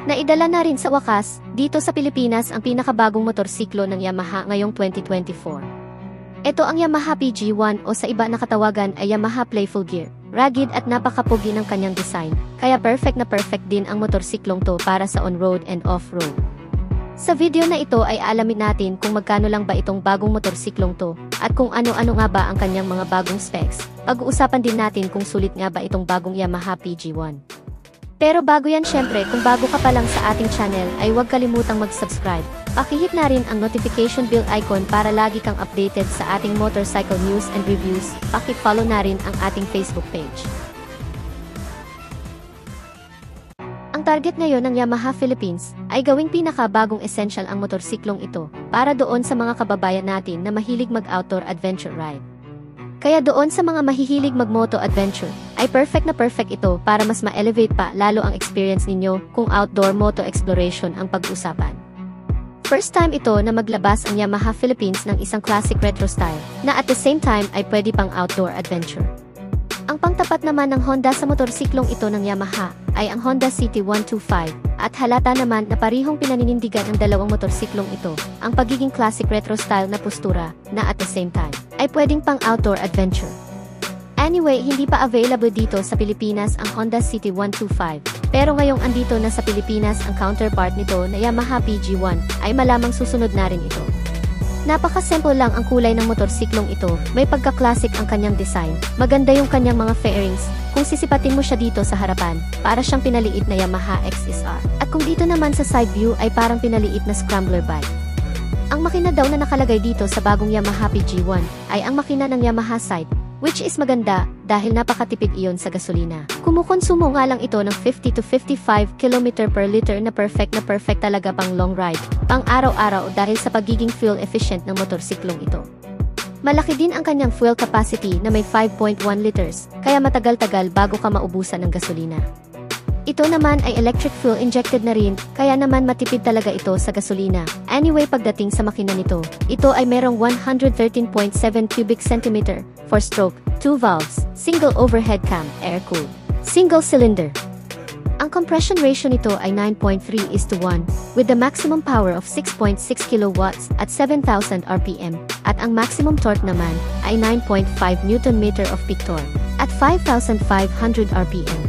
Naidala na rin sa wakas, dito sa Pilipinas ang pinakabagong motorsiklo ng Yamaha ngayong 2024. Ito ang Yamaha PG1 o sa iba na katawagan ay Yamaha Playful Gear. Rugged at napakapugi ng kanyang design, kaya perfect na perfect din ang motorsiklong to para sa on-road and off-road. Sa video na ito ay alamin natin kung magkano lang ba itong bagong motorsiklong to, at kung ano-ano nga ba ang kanyang mga bagong specs. Pag-uusapan din natin kung sulit nga ba itong bagong Yamaha PG1. Pero bago yan syempre, kung bago ka pa lang sa ating channel ay huwag kalimutang mag-subscribe. Pakihit na rin ang notification bell icon para lagi kang updated sa ating motorcycle news and reviews. Paki-follow na rin ang ating Facebook page. Ang target ngayon ng Yamaha Philippines ay gawing pinakabagong essential ang motorsiklong ito para doon sa mga kababayan natin na mahilig mag-outdoor adventure ride. Kaya doon sa mga mahihilig mag-moto adventure, ay perfect na perfect ito para mas ma-elevate pa lalo ang experience ninyo kung outdoor moto exploration ang pag-usapan. First time ito na maglabas ang Yamaha Philippines ng isang classic retro style na at the same time ay pwede pang outdoor adventure. Ang pangtapat naman ng Honda sa motorsiklong ito ng Yamaha ay ang Honda City 125 at halata naman na parihong pinaninindigan ng dalawang motorsiklong ito ang pagiging classic retro style na postura na at the same time ay pwedeng pang outdoor adventure. Anyway, hindi pa available dito sa Pilipinas ang Honda City 125, pero ngayong andito na sa Pilipinas ang counterpart nito na Yamaha PG1 ay malamang susunod na rin ito. Napaka-simple lang ang kulay ng motorsiklong ito, may pagka-classic ang kanyang design, maganda yung kanyang mga fairings, kung sisipatin mo siya dito sa harapan, para siyang pinaliit na Yamaha XSR. At kung dito naman sa side view ay parang pinaliit na scrambler bike. Ang makina daw na nakalagay dito sa bagong Yamaha PG1 ay ang makina ng Yamaha Sight, which is maganda dahil napakatipid iyon sa gasolina. Kumukonsumo nga lang ito ng 50 to 55 km per liter na perfect talaga pang long ride, pang araw-araw dahil sa pagiging fuel efficient ng motorsiklong ito. Malaki din ang kanyang fuel capacity na may 5.1 liters, kaya matagal-tagal bago ka maubusan ng gasolina. Ito naman ay electric fuel injected na rin, kaya naman matipid talaga ito sa gasolina. Anyway, pagdating sa makina nito, ito ay merong 113.7 cubic centimeter, 4-stroke, 2 valves, single overhead cam, air-cooled, single cylinder. Ang compression ratio nito ay 9.3:1, with the maximum power of 6.6 kilowatts at 7,000 RPM, at ang maximum torque naman ay 9.5 Nm of peak torque, at 5,500 RPM.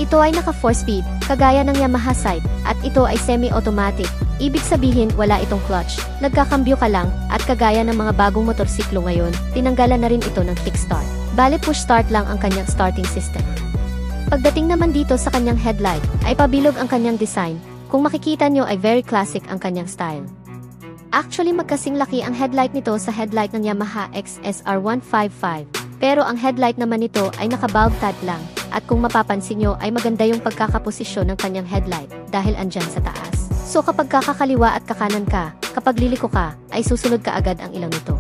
Ito ay naka 4-speed, kagaya ng Yamaha Sight, at ito ay semi-automatic, ibig sabihin wala itong clutch, nagkakambyo ka lang, at kagaya ng mga bagong motorsiklo ngayon, tinanggalan na rin ito ng kickstart. Bale push start lang ang kanyang starting system. Pagdating naman dito sa kanyang headlight, ay pabilog ang kanyang design, kung makikita nyo ay very classic ang kanyang style. Actually magkasing laki ang headlight nito sa headlight ng Yamaha XSR 155, pero ang headlight naman nito ay naka-bulb type lang. At kung mapapansin nyo ay maganda yung pagkakaposisyon ng kanyang headlight dahil andyan sa taas. So kapag kakakaliwa at kakanan ka, kapag liliko ka, ay susunod ka agad ang ilaw nito.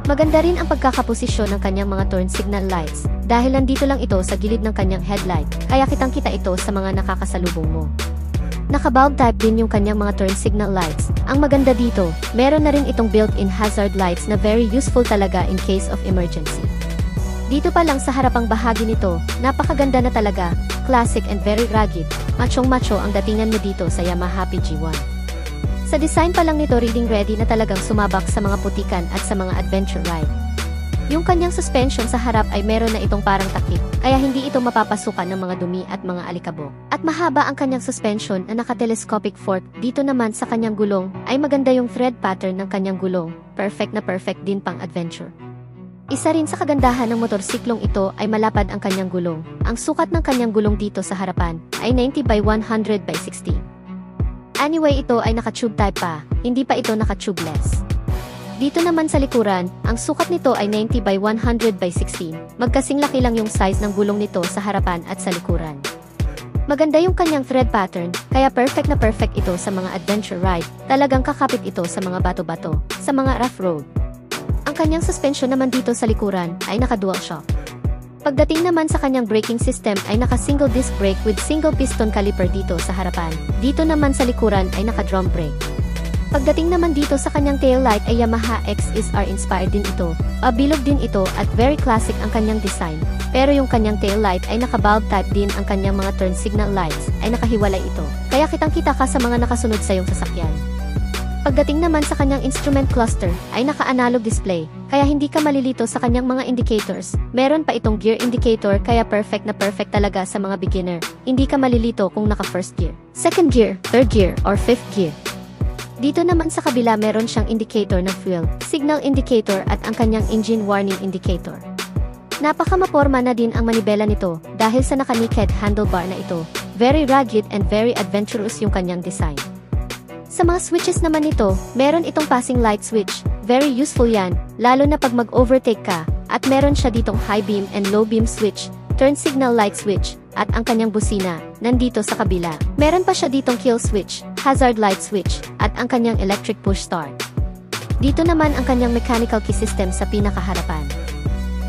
Maganda rin ang pagkakaposisyon ng kanyang mga turn signal lights dahil nandito lang ito sa gilid ng kanyang headlight, kaya kitang-kita ito sa mga nakakasalubong mo. Naka-bulb type din yung kanyang mga turn signal lights. Ang maganda dito, meron na rin itong built-in hazard lights na very useful talaga in case of emergency. Dito pa lang sa harapang bahagi nito, napakaganda na talaga, classic and very rugged, machong-macho ang datingan mo dito sa Yamaha PG1. Sa design pa lang nito reading ready na talagang sumabak sa mga putikan at sa mga adventure ride. Yung kanyang suspension sa harap ay meron na itong parang takip, kaya hindi ito mapapasukan ng mga dumi at mga alikabok. At mahaba ang kanyang suspension na naka-telescopic fork, dito naman sa kanyang gulong, ay maganda yung thread pattern ng kanyang gulong, perfect na perfect din pang adventure. Isa rin sa kagandahan ng motorsiklong ito ay malapad ang kanyang gulong. Ang sukat ng kanyang gulong dito sa harapan ay 90 by 100 by 60. Anyway, ito ay naka-tube type pa, hindi pa ito naka-tubeless. Dito naman sa likuran, ang sukat nito ay 90 by 100 by 16. Magkasing laki lang yung size ng gulong nito sa harapan at sa likuran. Maganda yung kanyang thread pattern, kaya perfect na perfect ito sa mga adventure ride. Talagang kakapit ito sa mga bato-bato, sa mga rough road. Ang kanyang suspension naman dito sa likuran ay naka-dual shock. Pagdating naman sa kanyang braking system ay naka-single disc brake with single piston caliper dito sa harapan. Dito naman sa likuran ay naka-drum brake. Pagdating naman dito sa kanyang taillight ay Yamaha XSR inspired din ito. Pabilog din ito at very classic ang kanyang design. Pero yung kanyang taillight ay naka-bulb type din, ang kanyang mga turn signal lights ay nakahiwalay ito. Kaya kaya kitang-kita ka sa mga nakasunod sa iyong sasakyan. Pagdating naman sa kanyang instrument cluster, ay naka-analog display, kaya hindi ka malilito sa kanyang mga indicators. Meron pa itong gear indicator kaya perfect na perfect talaga sa mga beginner. Hindi ka malilito kung naka first gear, second gear, third gear, or fifth gear. Dito naman sa kabila meron siyang indicator ng fuel, signal indicator at ang kanyang engine warning indicator. Napaka-maporma na din ang manibela nito dahil sa naka-naked handlebar na ito. Very rugged and very adventurous yung kanyang design. Sa mga switches naman nito, meron itong passing light switch. Very useful yan, lalo na pag mag-overtake ka. At meron siya ditong high beam and low beam switch, turn signal light switch, at ang kanyang busina, nandito sa kabila. Meron pa siya ditong kill switch, hazard light switch, at ang kanyang electric push start. Dito naman ang kanyang mechanical key system sa pinakaharapan.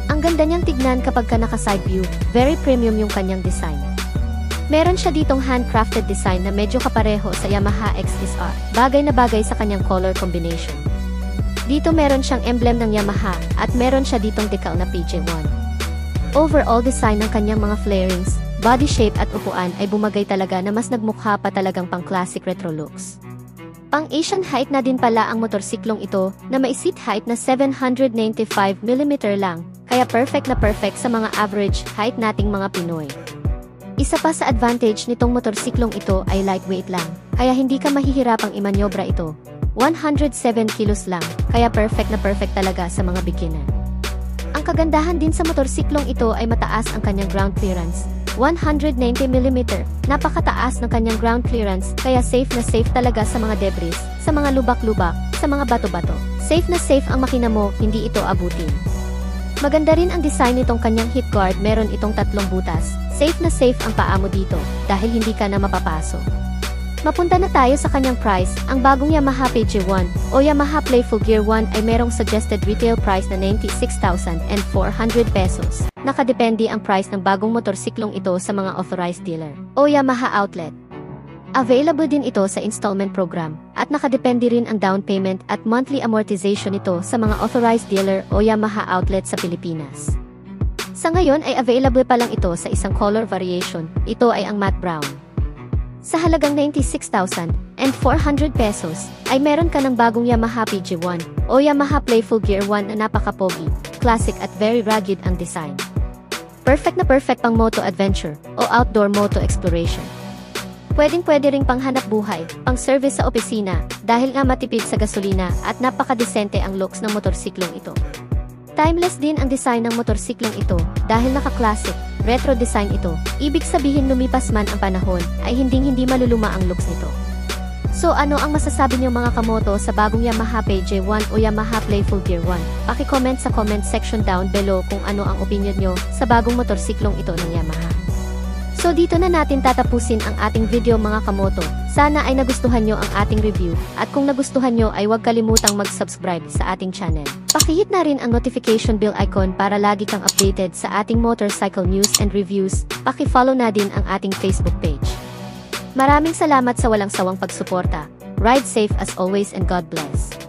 Ang ganda niyang tignan kapag ka naka-side view, very premium yung kanyang design. Meron siya ditong handcrafted design na medyo kapareho sa Yamaha XSR, bagay na bagay sa kanyang color combination. Dito meron siyang emblem ng Yamaha, at meron siya ditong decal na PJ1. Overall design ng kanyang mga flarings, body shape at upuan ay bumagay talaga na mas nagmukha pa talagang pang classic retro looks. Pang Asian height na din pala ang motorsiklong ito na may seat height na 795mm lang, kaya perfect na perfect sa mga average height nating mga Pinoy. Isa pa sa advantage nitong motorsiklong ito ay lightweight lang, kaya hindi ka mahihirapang imanyobra ito. 107 kilos lang, kaya perfect na perfect talaga sa mga beginner. Ang kagandahan din sa motorsiklong ito ay mataas ang kanyang ground clearance. 190mm, napakataas ng kanyang ground clearance, kaya safe na safe talaga sa mga debris, sa mga lubak-lubak, sa mga bato-bato. Safe na safe ang makina mo, hindi ito abutin. Maganda rin ang design nitong kanyang hip guard, meron itong 3 butas. Safe na safe ang paa mo dito, dahil hindi ka na mapapasok. Mapunta na tayo sa kanyang price. Ang bagong Yamaha PJ1 o Yamaha Playful Gear 1 ay merong suggested retail price na 96,400 pesos. Nakadepende ang price ng bagong motorsiklong ito sa mga authorized dealer o Yamaha outlet. Available din ito sa installment program, at nakadepende rin ang down payment at monthly amortization nito sa mga authorized dealer o Yamaha outlet sa Pilipinas. Sa ngayon ay available pa lang ito sa isang color variation, ito ay ang matte brown. Sa halagang 96,400 pesos, ay meron ka ng bagong Yamaha PJ1 o Yamaha Playful Gear 1 na napaka-pogi, classic at very rugged ang design. Perfect na perfect pang moto adventure o outdoor moto exploration. Pwedeng-pwede ring panghanap buhay, pang service sa opisina, dahil nga matipid sa gasolina at napakadesente ang looks ng motorsiklong ito. Timeless din ang design ng motorsiklong ito, dahil naka-classic, retro design ito. Ibig sabihin lumipas man ang panahon, ay hindi maluluma ang looks nito. So ano ang masasabi niyo mga kamoto sa bagong Yamaha PJ1 o Yamaha Playful Gear 1? Paki-comment sa comment section down below kung ano ang opinion nyo sa bagong motorsiklong ito ng Yamaha. So dito na natin tatapusin ang ating video mga kamoto. Sana ay nagustuhan nyo ang ating review, at kung nagustuhan nyo ay huwag kalimutang mag-subscribe sa ating channel. Pakihit na rin ang notification bell icon para lagi kang updated sa ating motorcycle news and reviews. Paki-follow na din ang ating Facebook page. Maraming salamat sa walang sawang pagsuporta. Ride safe as always and God bless.